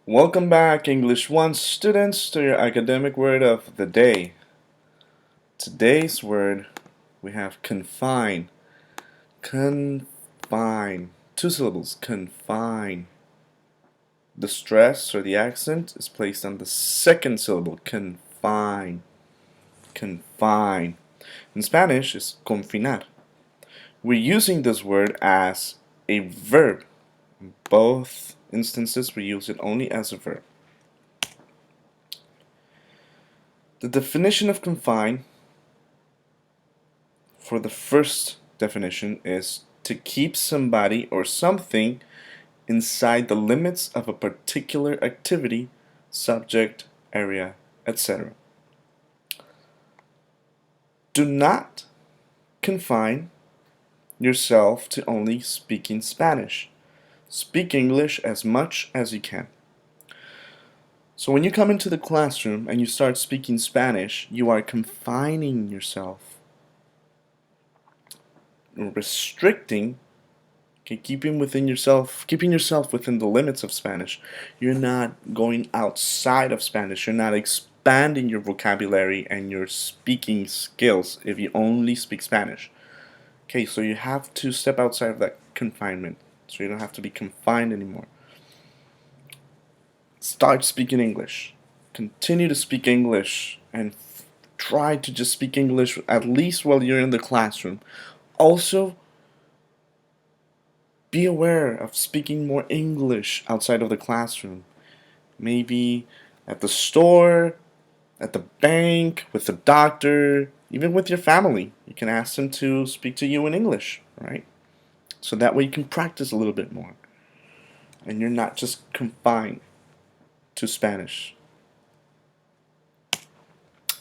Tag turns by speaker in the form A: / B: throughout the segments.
A: Welcome back, English 1 students, to your academic word of the day. Today's word, we have confine. Confine. Two syllables, confine. The stress or the accent is placed on the second syllable, confine. Confine. In Spanish, it's confinar. We're using this word as a verb. In both instances, we use it only as a verb. The definition of confine for the first definition is to keep somebody or something inside the limits of a particular activity, subject, area, etc. Do not confine yourself to only speaking Spanish. Speak English as much as you can. So when you come into the classroom and you start speaking Spanish, you are confining yourself, restricting, okay, keeping yourself within the limits of Spanish. You're not going outside of Spanish. You're not expanding your vocabulary and your speaking skills if you only speak Spanish. Okay, so you have to step outside of that confinement, so you don't have to be confined anymore. Start speaking English. Continue to speak English and try to just speak English at least while you're in the classroom. Also, be aware of speaking more English outside of the classroom. Maybe at the store, at the bank, with the doctor, even with your family. You can ask them to speak to you in English, right? So that way you can practice a little bit more. And you're not just confined to Spanish.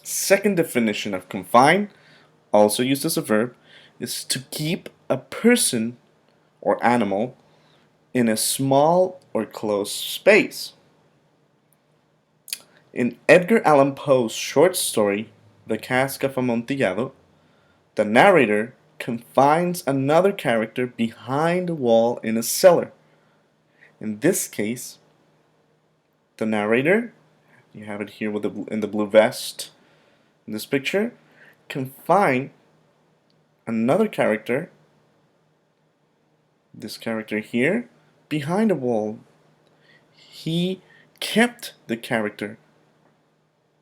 A: Second definition of confine, also used as a verb, is to keep a person or animal in a small or closed space. In Edgar Allan Poe's short story, The Cask of Amontillado, the narrator confines another character behind a wall in a cellar. In this case, the narrator, you have it here in the blue vest in this picture, confine another character, this character here, behind a wall. He kept the character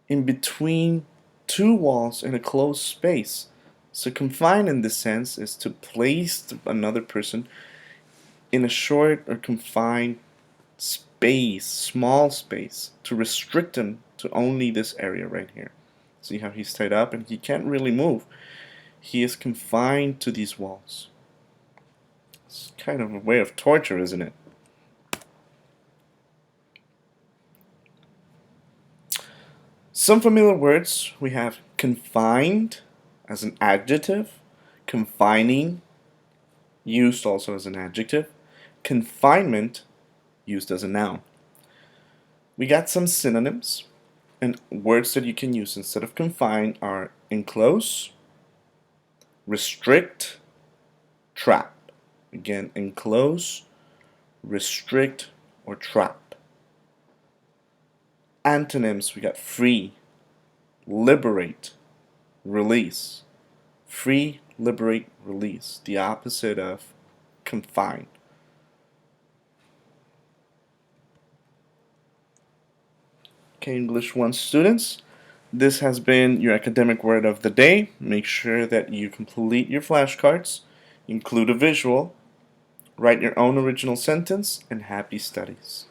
A: in between two walls in a closed space. So confine in this sense is to place another person in a short or confined space, small space, to restrict him to only this area right here. See how he's tied up and he can't really move. He is confined to these walls. It's kind of a way of torture, isn't it? Some familiar words, we have confined as an adjective, confining used also as an adjective, confinement used as a noun. We got some synonyms, and words that you can use instead of confine are enclose, restrict, trap. Again, enclose, restrict, or trap. Antonyms, we got free, liberate, release. Free, liberate, release. The opposite of confine. Okay, English 1 students, this has been your academic word of the day. Make sure that you complete your flashcards, include a visual, write your own original sentence, and happy studies.